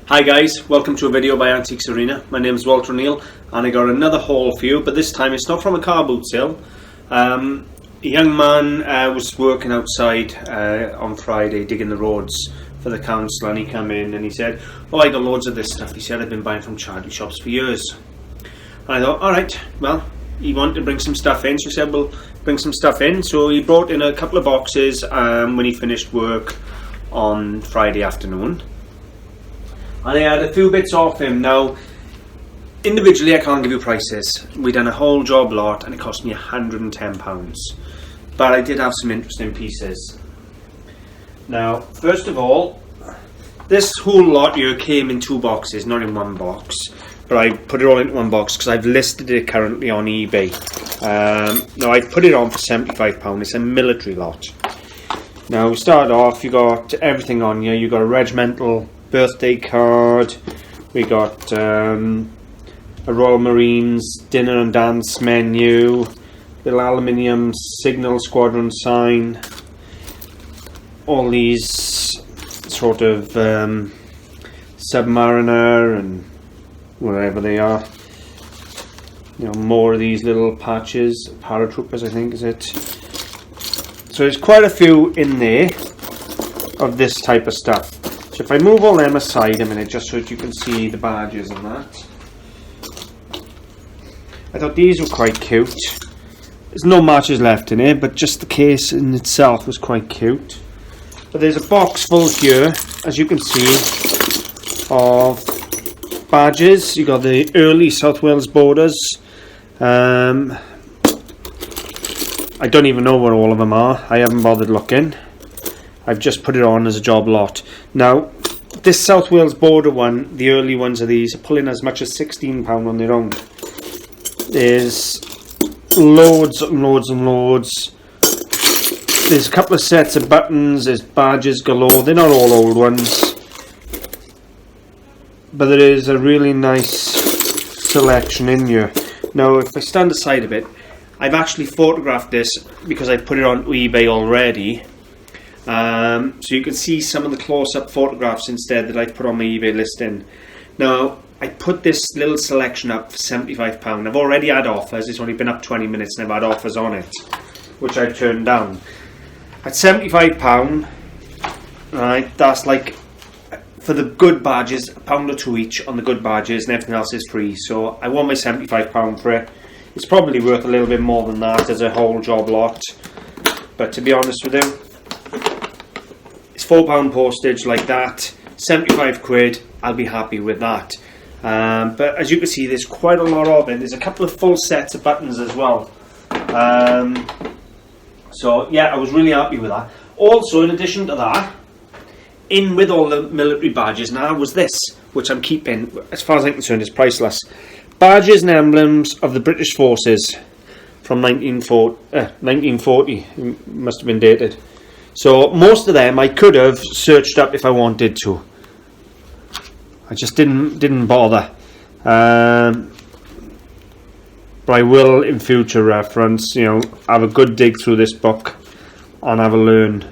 Hi guys, welcome to a video by AntiquesArena. My name is Walter O'Neill and I got another haul for you, but this time it's not from a car boot sale. A young man was working outside on Friday digging the roads for the council, and he came in and he said, "Oh, I got loads of this stuff." He said, "I've been buying from charity shops for years." And I thought, alright, well, he wanted to bring some stuff in, so he said, "Well, bring some stuff in." So he brought in a couple of boxes when he finished work on Friday afternoon. And I had a few bits off him. Now, individually I can't give you prices. We done a whole job lot and it cost me £110. But I did have some interesting pieces. Now, first of all, this whole lot here came in two boxes, not in one box. But I put it all into one box because I've listed it currently on eBay. Now, I've put it on for £75. It's a military lot. Now, we start off, you got everything on here. You got a regimental birthday card, we got a Royal Marines dinner and dance menu, little aluminium signal squadron sign, all these sort of Submariner and whatever they are, you know, more of these little patches, paratroopers I think is it. So there's quite a few in there of this type of stuff. So if I move all them aside a minute, just so that you can see the badges and that. I thought these were quite cute. There's no matches left in here, but just the case in itself was quite cute. But there's a box full here, as you can see, of badges. You got the early South Wales borders. I don't even know what all of them are. I haven't bothered looking. I've just put it on as a job lot. Now, this South Wales border one, the early ones of these, are pulling as much as £16 on their own. There's loads and loads and loads. There's a couple of sets of buttons, there's badges galore. They're not all old ones. But there is a really nice selection in here. Now, if I stand aside a bit, I've actually photographed this because I put it on eBay already. So you can see some of the close-up photographs instead that I put on my eBay listing. Now, I put this little selection up for £75. I've already had offers. It's only been up 20 minutes and I've had offers on it, which I turned down. At £75, right, that's like, for the good badges, £1 or £2 each on the good badges, and everything else is free. So I want my £75 for it. It's probably worth a little bit more than that as a whole job lot. But to be honest with you, it's £4 postage like that, 75 quid, I'll be happy with that. But as you can see, there's quite a lot of it. There's a couple of full sets of buttons as well. So yeah, I was really happy with that. Also, in addition to that, in with all the military badges now was this, which I'm keeping. As far as I'm concerned, it's priceless. Badges and emblems of the British Forces from 1940. It must have been dated. So most of them I could have searched up if I wanted to. I just didn't bother. But I will in future reference, you know, have a good dig through this book and have a learn.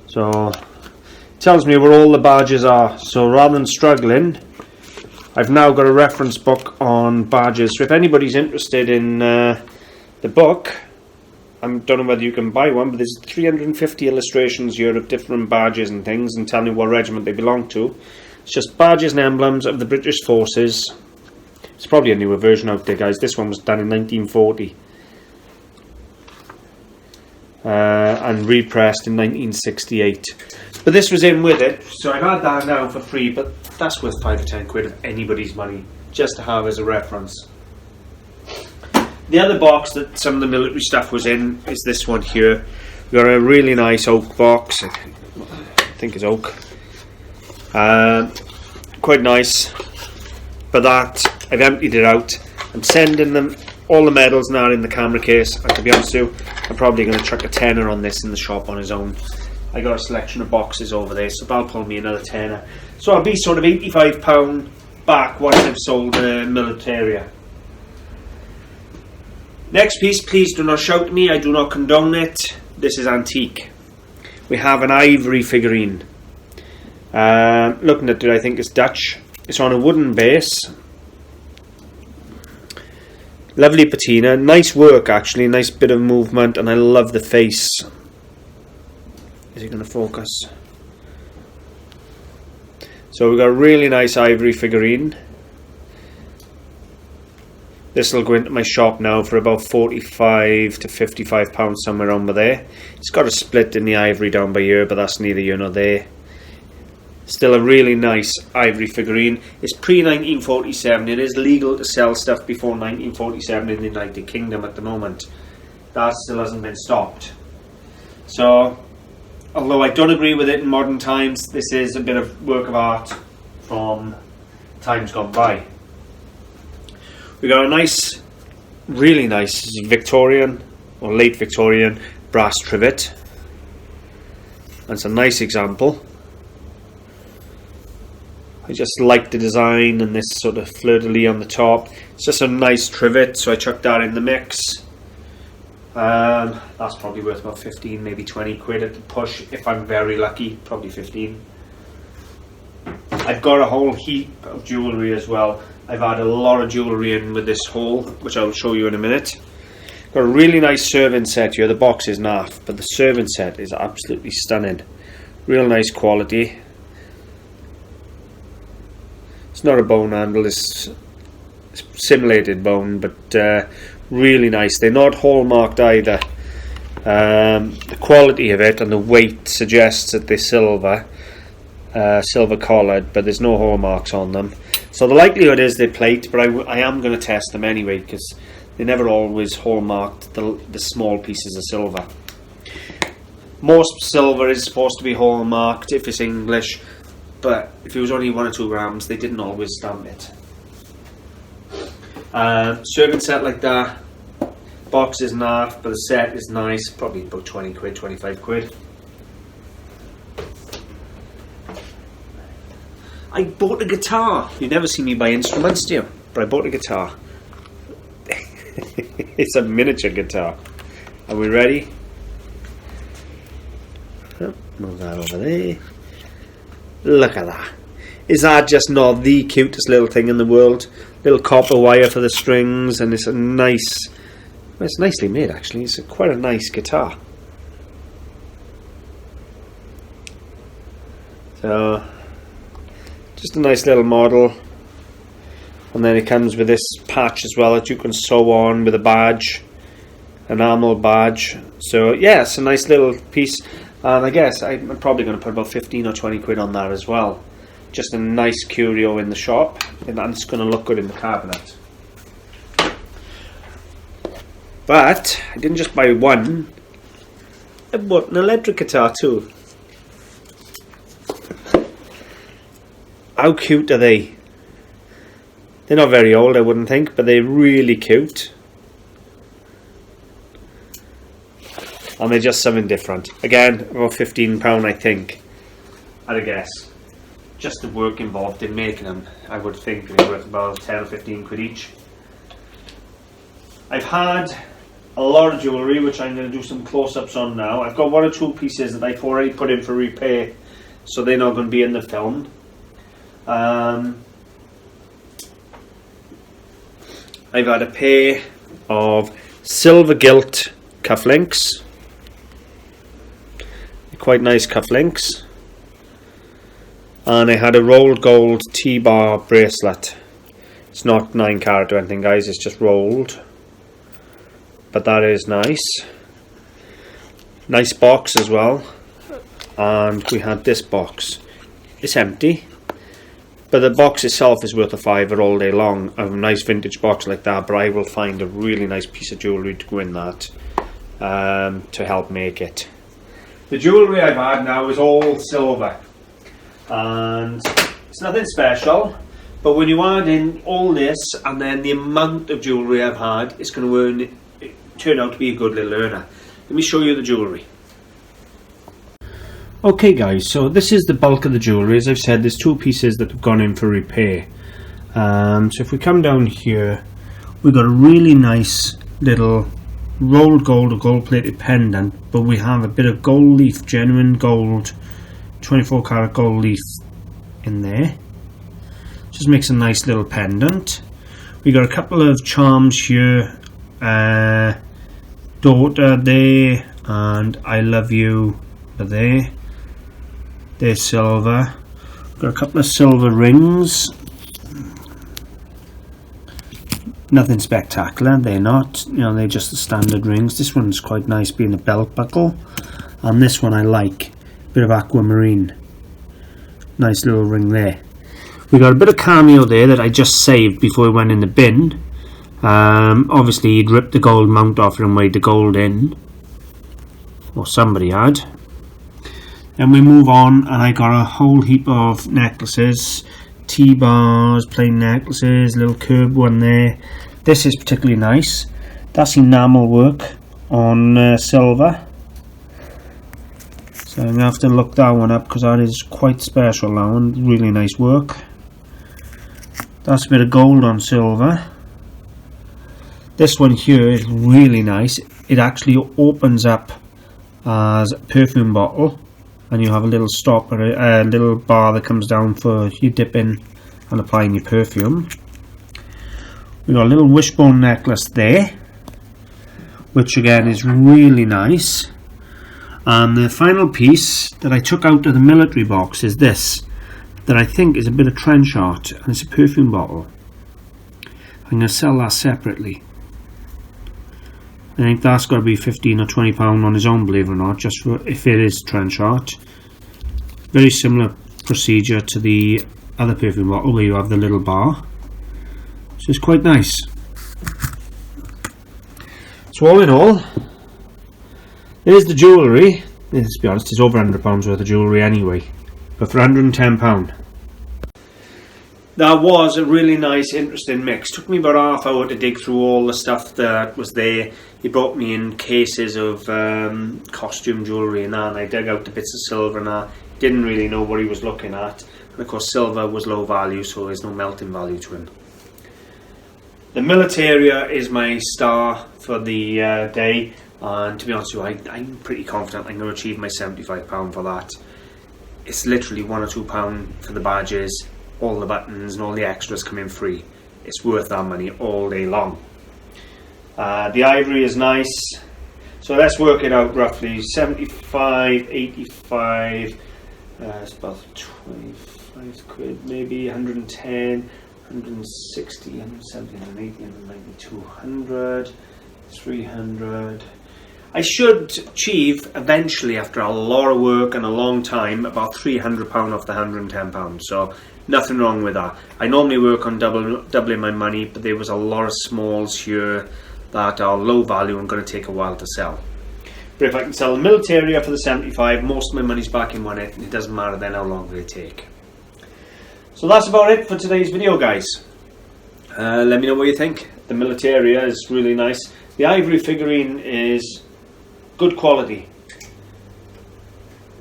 So it tells me where all the badges are. So rather than struggling, I've now got a reference book on badges. So if anybody's interested in the book, I don't know whether you can buy one, but there's 350 illustrations here of different badges and things, and telling you what regiment they belong to. It's just badges and emblems of the British Forces. It's probably a newer version out there, guys. This one was done in 1940 and repressed in 1968. But this was in with it, so I've had that now for free, but that's worth 5 or 10 quid of anybody's money, just to have as a reference. The other box that some of the military stuff was in is this one here. We got a really nice oak box. I think it's oak. Quite nice. But that, I've emptied it out. I'm sending them all the medals now in the camera case. And to be honest with you, I'm probably going to chuck a tenner on this in the shop on his own. I got a selection of boxes over there, so that'll pull me another tenner. So I'll be sort of £85 back once I've sold the Militaria. Next piece, please do not shout at me, I do not condone it. This is antique. We have an Ivory figurine. Looking at it, I think it's Dutch. It's on a wooden base. Lovely patina, nice work actually, nice bit of movement, and I love the face. Is it going to focus? So we've got a really nice ivory figurine. This will go into my shop now for about £45 to £55, somewhere around there. It's got a split in the ivory down by here, but that's neither here nor there. Still a really nice ivory figurine. It's pre-1947. It is legal to sell stuff before 1947 in the United Kingdom at the moment. That still hasn't been stopped. So, although I don't agree with it in modern times, this is a bit of work of art from times gone by. We got a nice, really nice Victorian or late Victorian brass trivet. That's a nice example. I just like the design and this sort of fleur-de-lis on the top. It's just a nice trivet, so I chucked that in the mix. That's probably worth about 15, maybe 20 quid at the push, if I'm very lucky, probably 15. I've got a whole heap of jewellery as well. I've had a lot of jewellery in with this haul, which I'll show you in a minute. Got a really nice serving set here. The box is naff, but the serving set is absolutely stunning. Real nice quality. It's not a bone handle, it's simulated bone, but really nice. They're not hallmarked either. The quality of it and the weight suggests that they're silver collared, but there's no hallmarks on them. So the likelihood is they're plate, but I am going to test them anyway, because they never always hallmarked the small pieces of silver. Most silver is supposed to be hallmarked if it's English, but if it was only 1 or 2 grams, they didn't always stamp it. Serving set like that. Box is naff, but the set is nice. Probably about 20 quid, 25 quid. I bought a guitar. You never see me buy instruments, do you? But I bought a guitar. It's a miniature guitar. Are we ready? Oh, move that over there. Look at that. Is that just not the cutest little thing in the world? Little copper wire for the strings, and it's a nice... Well, it's nicely made actually. It's quite a nice guitar. So, just a nice little model. And then it comes with this patch as well that you can sew on with a badge. An enamel badge. So yeah, it's a nice little piece. And I guess I'm probably going to put about 15 or 20 quid on that as well. Just a nice curio in the shop, and it's going to look good in the cabinet. But I didn't just buy one, I bought an electric guitar too. How cute are they? They're not very old, I wouldn't think, but they're really cute. And they're just something different. Again, about £15 I think, I'd guess. Just the work involved in making them, I would think they're worth about 10 or 15 quid each. I've had a lot of jewellery, which I'm going to do some close-ups on now. I've got 1 or 2 pieces that I've already put in for repair, so they're not going to be in the film. I've had a pair of silver gilt cufflinks. Quite nice cufflinks. And I had a rolled gold T-bar bracelet. It's not 9 carat or anything, guys, it's just rolled. But that is nice. Nice box as well. And we had this box. It's empty, but the box itself is worth a £5 all day long. I have a nice vintage box like that, but I will find a really nice piece of jewellery to go in that to help make it. The jewellery I've had now is all silver, and it's nothing special, but when you add in all this and then the amount of jewellery I've had, it's going to turn out to be a good little earner. Let me show you the jewellery. Okay guys, so this is the bulk of the jewellery. As I've said, there's 2 pieces that have gone in for repair. So if we come down here, we've got a really nice little rolled gold or gold plated pendant, but we have a bit of gold leaf, genuine gold, 24 karat gold leaf in there. Just makes a nice little pendant. We got a couple of charms here, daughter there, and I love you there. They're silver. Got a couple of silver rings. Nothing spectacular, they're not, you know, they're just the standard rings. This one's quite nice, being a belt buckle, and this one I like, bit of aquamarine, nice little ring there. We got a bit of cameo there that I just saved before it went in the bin. Obviously he'd ripped the gold mount off and weighed the gold in, or somebody had. Then we move on, and I got a whole heap of necklaces. T-bars, plain necklaces, little curved one there. This is particularly nice. That's enamel work on silver. So I'm going to have to look that one up because that is quite special, that one. Really nice work. That's a bit of gold on silver. This one here is really nice. It actually opens up as a perfume bottle, and you have a little stopper, a little bar that comes down for you dipping and applying your perfume. We got a little wishbone necklace there, which again is really nice. And the final piece that I took out of the military box is this, that I think is a bit of trench art, and it's a perfume bottle. I'm going to sell that separately. I think that's got to be £15 or £20 on its own, believe it or not, just for if it is trench art. Very similar procedure to the other perfume bottle where you have the little bar. So it's quite nice. So all in all, there's the jewellery. Let's be honest, it's over £100 worth of jewellery anyway, but for £110. That was a really nice, interesting mix. Took me about half hour to dig through all the stuff that was there. He brought me in cases of costume jewellery and that, and I dug out the bits of silver and that. Didn't really know what he was looking at. And of course silver was low value, so there's no melting value to him. The Militaria is my star for the day, and to be honest with you, I'm pretty confident I'm going to achieve my £75 for that. It's literally £1 or £2 for the badges. All the buttons and all the extras come in free. It's worth that money all day long. The ivory is nice, so let's work it out roughly. 75, 85, it's about 25 quid, maybe 110, 160, 170, 180, 190, 200, 300. I should achieve eventually, after a lot of work and a long time, about £300 off the £110. So nothing wrong with that. I normally work on doubling my money, but there was a lot of smalls here that are low value and going to take a while to sell. But if I can sell the Militaria for the 75, most of my money's back in one hit, and it doesn't matter then how long it take. So that's about it for today's video, guys. Let me know what you think. The Militaria is really nice. The Ivory Figurine is good quality.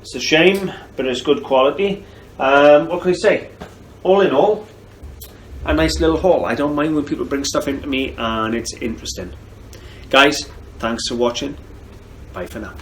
It's a shame, but it's good quality. What can I say? All in all, a nice little haul. I don't mind when people bring stuff into me and it's interesting. Guys, thanks for watching. Bye for now.